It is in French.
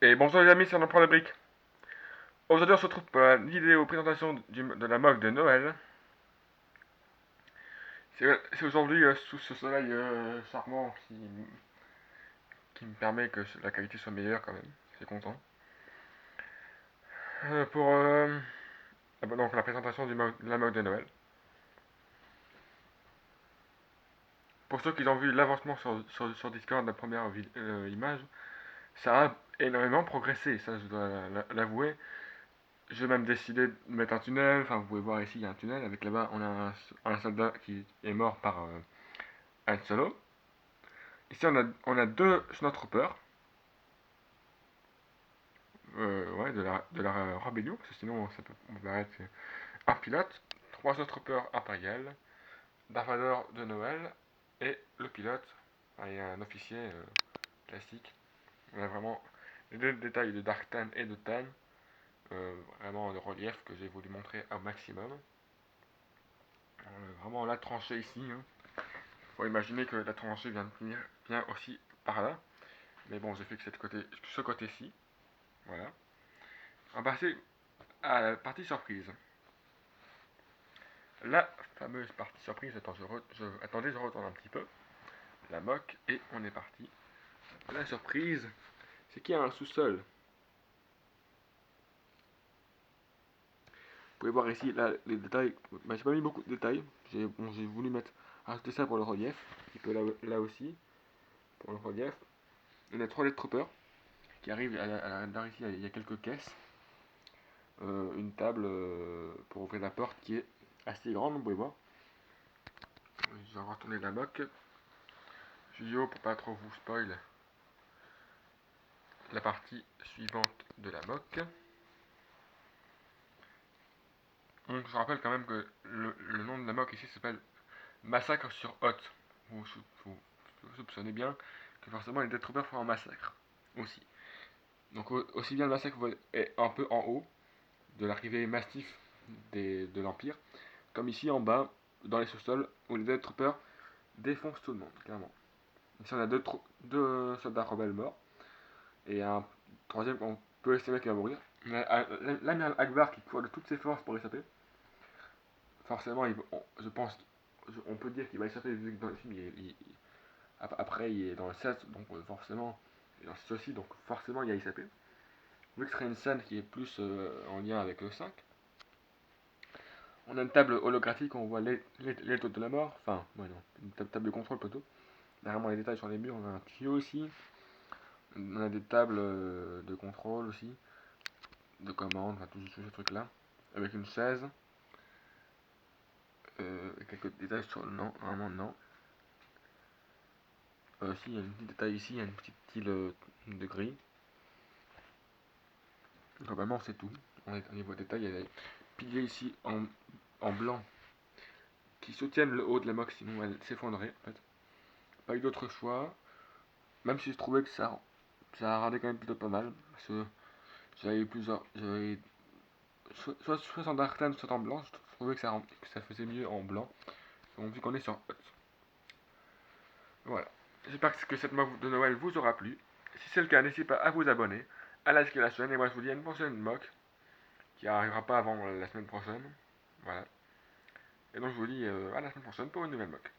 Et bonjour les amis, c'est Prend la brique. Aujourd'hui on se retrouve pour la vidéo présentation de la moque de Noël. C'est aujourd'hui sous ce soleil charmant qui me permet que la qualité soit meilleure quand même. Je suis content. Pour donc la présentation de la moque de Noël. Pour ceux qui ont vu l'avancement sur Discord de la première image, ça a énormément progressé, ça je dois l'avouer. J'ai même décidé de mettre un tunnel, enfin vous pouvez voir ici il y a un tunnel, avec là-bas on a un soldat qui est mort par Han Solo. Ici on a deux Snowtroopers, ouais, de la rébellion, parce que sinon ça peut paraître un pilote, trois Snowtroopers impériales, Darth Vader de Noël, et le pilote, et un officier classique. On a vraiment les deux détails de Dark Tan et de Tan, vraiment de relief que j'ai voulu montrer au maximum. Vraiment la tranchée ici, hein. Faut imaginer que la tranchée vient aussi par là. Mais bon, j'ai fait que ce côté-ci. Voilà. On va passer à la partie surprise. La fameuse partie surprise. Attendez, je retourne un petit peu. La moque. Et on est parti. La surprise, c'est qu'il y a un sous-sol. Vous pouvez voir ici là, les détails. Bah, j'ai pas mis beaucoup de détails. J'ai voulu rajouter ça pour le relief. Un petit peu là aussi. Pour le relief. On a trois troopers qui arrivent à ici. Il y a quelques caisses. Une table pour ouvrir la porte qui est assez grande, vous pouvez voir. Je vais retourner la moque. Studio pour pas trop vous spoil la partie suivante de la moque. Donc je rappelle quand même que le nom de la moque ici s'appelle Massacre sur Hoth. Vous soupçonnez bien que forcément les Death Troopers font un massacre aussi. Donc aussi bien le massacre est un peu en haut de l'arrivée massif de l'Empire, comme ici en bas dans les sous-sols où les Death Troopers défoncent tout le monde, clairement. Ici on a deux soldats rebelles morts et un troisième qu'on peut estimer qu'il va mourir. L'amiral Akbar qui court de toutes ses forces pour échapper. Forcément, je pense, on peut dire qu'il va échapper vu que dans le film, après il est dans le 7, donc forcément, et dans ce aussi, donc forcément il a échappé. Vu que ce serait une scène qui est plus en lien avec le 5. On a une table holographique où on voit les taux de la mort, enfin, ouais, non, une table de contrôle plutôt. Derrière moi, les détails sur les murs, on a un tuyau aussi. On a des tables de contrôle aussi, de commande, enfin, tous ces trucs-là. Avec une chaise. Quelques détails sur le nom, normalement non. Si, il y a un petit détail ici, il y a une petite île de gris. Globalement, c'est tout. On est au niveau détail, il y a des piliers ici en blanc qui soutiennent le haut de la moque, sinon elle s'effondrerait. En fait. Pas eu d'autre choix, même si je trouvais que ça rendait quand même plutôt pas mal. Parce que j'avais plusieurs. J'avais soit en dark tan, soit en blanc. Je trouvais que ça faisait mieux en blanc. Donc, vu qu'on est sur Hot. Voilà. J'espère que cette moque de Noël vous aura plu. Si c'est le cas, n'hésitez pas à vous abonner, à liker la chaîne. Et moi, je vous dis à une prochaine moque qui arrivera pas avant la semaine prochaine. Voilà. Et donc, je vous dis à la semaine prochaine pour une nouvelle moque.